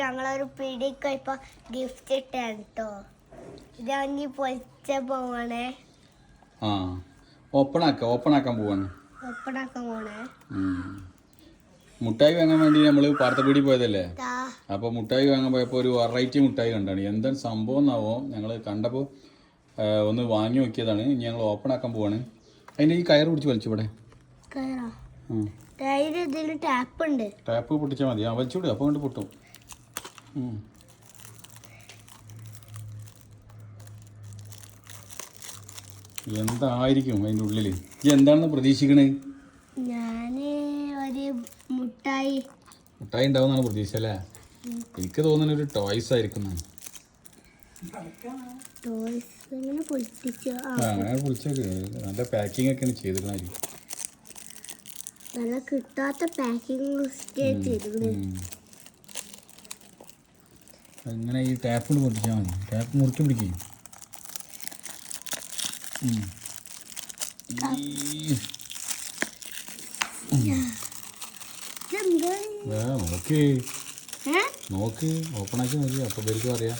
ഞങ്ങളൊരു പിടിക്ക് ഇപ്പൊ ഗിഫ്റ്റ് ഇട്ടാണ് കേട്ടോ. ഇതാണെങ്കിൽ പൊളിച്ച പോവാണേ. ഓപ്പൺ ആക്കാൻ പോവാണ്. മുട്ടായി വാങ്ങാൻ വേണ്ടി നമ്മള് പാർത്തപ്പീടി പോയതല്ലേ. അപ്പൊ മുട്ടായി വാങ്ങാൻ പോയപ്പോ ഒരു വെറൈറ്റി മുട്ടായി കണ്ടാണ്. എന്താണ് സംഭവം എന്നാവോ ഞങ്ങള് കണ്ടപ്പോ ഒന്ന് വാങ്ങി നോക്കിയതാണ്. ഇനി ഞങ്ങൾ ഓപ്പൺ ആക്കാൻ പോവാണ്. അതിന്റെ ഈ കയറ് പിടിച്ച് വലിച്ചു ഇവിടെ. ടാപ്പ് പൊട്ടിച്ചാൽ മതി. വലിച്ചുവിടുക, അപ്പൊ കൊണ്ട് പൊട്ടും. എന്തായിരിക്കും അതിൻ്റെ ഉള്ളില്? എന്താണെന്ന് പ്രതീക്ഷിക്കണേ? മുട്ടായി ഉണ്ടാവുന്നാണ് പ്രതീക്ഷ അല്ലേ? എനിക്ക് തോന്നുന്ന ഒരു ടോയ്സ് ആയിരിക്കും. അങ്ങനെ പൊളിച്ചേക്ക്. നല്ല പാക്കിംഗ് ഒക്കെയാണ് ചെയ്തിരുന്നായിരിക്കും. നല്ല കിട്ടാത്ത പാക്കിംഗ് അങ്ങനെ ഈ ടാപ്പ് കൊണ്ട് പൊട്ടിച്ചാൽ മതി. ടാപ്പ് മുറുക്കി പിടിക്കും. നോക്ക് ഓപ്പൺ ആക്കി നോക്കി. അപ്പൊ പേർക്കും അറിയാം.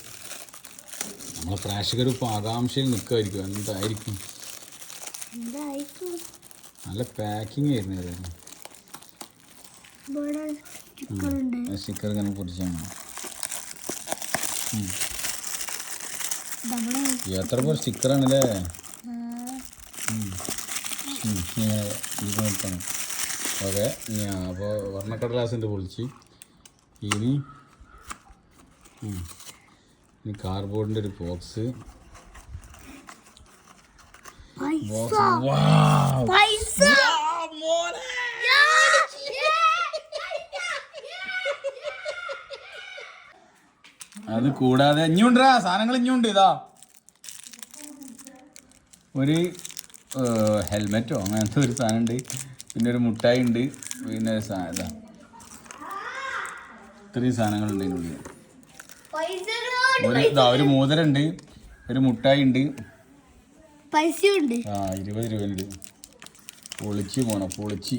നമ്മളെ പ്രേക്ഷകർ ഇപ്പൊ ആകാംക്ഷയിൽ നിൽക്കുമായിരിക്കും. എന്തായിരിക്കും? നല്ല പാക്കിംഗ് ആയിരുന്നു. സ്റ്റിക്കർ ഇങ്ങനെ പൊട്ടിച്ചാൽ എത്ര പേർ സ്റ്റിക്കറാണല്ലേ. ഓക്കെ, അപ്പോൾ വർണ്ണക്കടലാസിൻ്റെ പൊളിച്ച് ഇനി കാർഡ്ബോർഡിൻ്റെ ഒരു ബോക്സ്. അത് കൂടാതെ ഇഞ്ഞുണ്ടാ സാധനങ്ങൾ ഇഞ്ഞുണ്ട്. ഇതാ ഒരു ഹെൽമെറ്റോ അങ്ങനത്തെ ഒരു സാധനം ഉണ്ട്. പിന്നെ ഒരു മുട്ടായി ഉണ്ട്. പിന്നെ ഇതാ ഇത്രയും സാധനങ്ങളുണ്ട് ഇതിനുള്ളിൽ. ഒരു മോതിരമുണ്ട്, ഒരു മുട്ടായി ഉണ്ട്, 20 രൂപ ഉണ്ട്. പൊളിച്ച് പോണം, പൊളിച്ച്.